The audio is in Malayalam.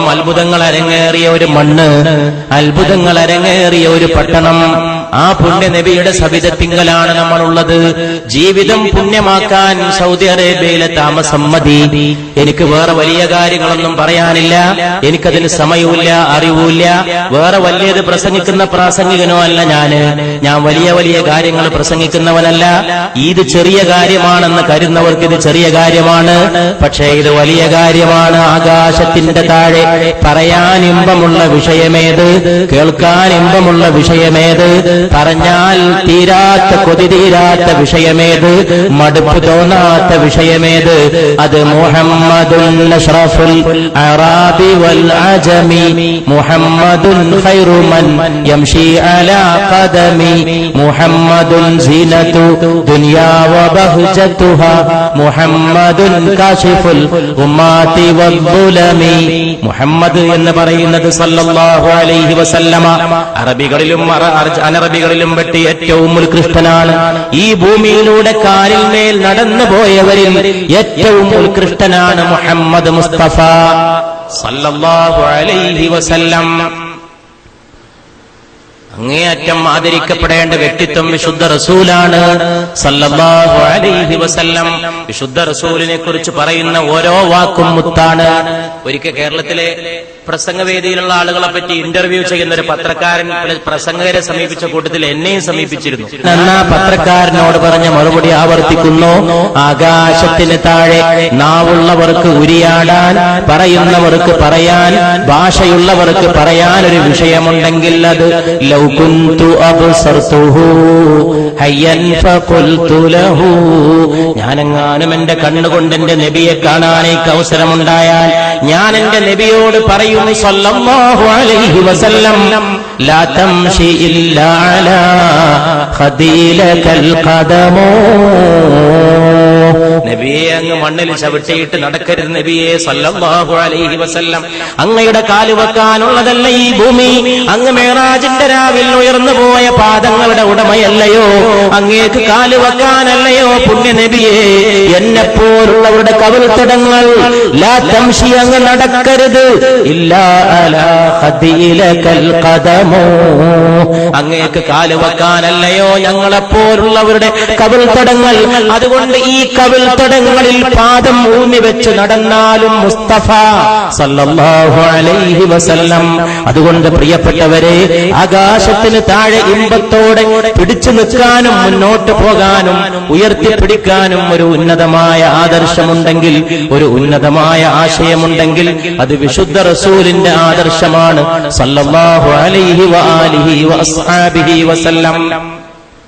അത്രത്തോളം അത്ഭുതങ്ങൾ അരങ്ങേറിയ ഒരു മണ്ണ്, അത്ഭുതങ്ങൾ അരങ്ങേറിയ ഒരു പട്ടണം, ആ പുണ്യ നബിയുടെ സവിധത്തിങ്കലാണ് നമ്മളുള്ളത്. ജീവിതം പുണ്യമാക്കാൻ സൗദി അറേബ്യയിലെ താമസം മതി. എനിക്ക് വേറെ വലിയ കാര്യങ്ങളൊന്നും പറയാനില്ല. എനിക്കതിന് സമയവുമില്ല, അറിവുമില്ല. വേറെ വലിയത് പ്രസംഗിക്കുന്ന പ്രാസംഗികനോ അല്ല ഞാൻ വലിയ വലിയ കാര്യങ്ങൾ പ്രസംഗിക്കുന്നവനല്ല. ഇത് ചെറിയ കാര്യമാണെന്ന് കരുതുന്നവർക്ക് ഇത് ചെറിയ കാര്യമാണ്. പക്ഷേ ഇത് വലിയ കാര്യമാണ്. ആകാശത്തിന്റെ താഴെ പറയാൻ ഇമ്പമുള്ള വിഷയമേത്, കേൾക്കാൻ ഇമ്പമുള്ള വിഷയമേത്, പറഞ്ഞാൽ തീരാത്ത കൊതി തീരാത്ത വിഷയമേത്, മടുപ്പ് തോന്നാത്ത വിഷയമേത്, അത് മുഹമ്മദുൻ അഷ്റഫുൽ അറാബി വൽ അജമി, മുഹമ്മദുൻ ഖൈറു മൻ യംശി അലാ ഖദമി, മുഹമ്മദുൻ സീനതു ദുനിയാ വ ബഹ്ജതുഹാ, മുഹമ്മദുൻ കാശിഫുൽ ഉമ്മാതി വദ്ദുലമി. മുഹമ്മദ് എന്ന് പറയുന്നത് സല്ലല്ലാഹു അലൈഹി വസല്ലമ അറബികളിലും അനറബികളിലും വെട്ടി ഏറ്റവും ഉത്കൃഷ്ടനാണ്. ഈ ഭൂമിയിലൂടെ കാലിൽ മേൽ നടന്നു പോയവരിൽ ഏറ്റവും ഉത്കൃഷ്ടനാണ് മുഹമ്മദ് മുസ്തഫ സല്ലല്ലാഹു അലൈഹി വസല്ലം. അങ്ങേയറ്റം ആദരിക്കപ്പെടേണ്ട വ്യക്തിത്വം വിശുദ്ധ റസൂലാണ് സല്ലല്ലാഹു അലൈഹി വസല്ലം. വിശുദ്ധ റസൂലിനെ കുറിച്ച് പറയുന്ന ഓരോ വാക്കും മുത്താണ്. ഒരിക്കൽ കേരളത്തിലെ പ്രസംഗവേദിയിലുള്ള ആളുകളെ പറ്റി ഇന്റർവ്യൂ ചെയ്യുന്ന ഒരു പത്രക്കാരൻ പ്രസംഗകരെ സമീപിച്ച കൂട്ടത്തിൽ എന്നെയും സമീപിച്ചിരുന്നു. എന്നാ പത്രക്കാരനോട് പറഞ്ഞ മറുപടി ആവർത്തിക്കുന്നു: ആകാശത്തിന് താഴെ നാവുള്ളവർക്ക് ഉരിയാടാൻ, പറയുന്നവർക്ക് പറയാൻ, ഭാഷയുള്ളവർക്ക് പറയാൻ ഒരു വിഷയമുണ്ടെങ്കിൽ അത് ലൗ കുന്തു അബ്സർതുഹു ഹയ്യൻ ഫഖുൽതു ലഹു, ഞാനെങ്ങാനും എന്റെ കണ്ണുകൊണ്ട് എന്റെ നബിയെ കാണാൻ എനിക്ക് അവസരമുണ്ടായാൽ ഞാൻ എന്റെ നബിയോട് പറയും സല്ലല്ലാഹു അലൈഹി വസല്ലം, ലാ തംശി ഇല്ലാ അലാ ഖദീലകൽ ഖദമോ, നബിയെ അങ്ങ് മണ്ണിൽ ചവിട്ടിയിട്ട് നടക്കരുത് നബിയെ സല്ലല്ലാഹു അലൈഹി വസല്ലം. അങ്ങയുടെ കാല് വെക്കാനുള്ളതല്ല ഈ ഭൂമി. അങ്ങ് മേറാജിന്റെ രാവിൽ ഉയർന്നു പോയ പാദങ്ങളുടെ ഉടമയല്ലയോ? അങ്ങേക്ക് കാല് വെക്കാനല്ലയോ പുണ്യ നബിയെ എന്നെപ്പോലുള്ളവരുടെ കവിൾത്തടങ്ങൾ? ലാ തംശി, അങ്ങ് നടക്കരുത്, ഇല്ലാ അലാ ഖദീലകൽ ഖദമോ, അങ്ങേക്ക് കാല് വെക്കാനല്ലയോ ഞങ്ങളെപ്പോലുള്ളവരുടെ കവിൾത്തടങ്ങൾ? അതുകൊണ്ട് ഈ കവിൾത്തടങ്ങളിൽ പാദം ഊന്നി വെച്ച് നടന്നാലും മുസ്തഫ സല്ലല്ലാഹു അലൈഹി വസല്ലം. അതുകൊണ്ട് പ്രിയപ്പെട്ടവരെ, ആകാശത്തിന് താഴെ ഇമ്പത്തോടെ പിടിച്ചു നിൽക്കാനും മുന്നോട്ട് പോകാനും ഉയർത്തിപ്പിടിക്കാനും ഒരു ഉന്നതമായ ആദർശമുണ്ടെങ്കിൽ, ഒരു ഉന്നതമായ ആശയമുണ്ടെങ്കിൽ അത് വിശുദ്ധ റസൂലിന്റെ ആദർശമാണ് സല്ലല്ലാഹു അലൈഹി വആലിഹി വഅസ്ഹാബിഹി വസല്ലം.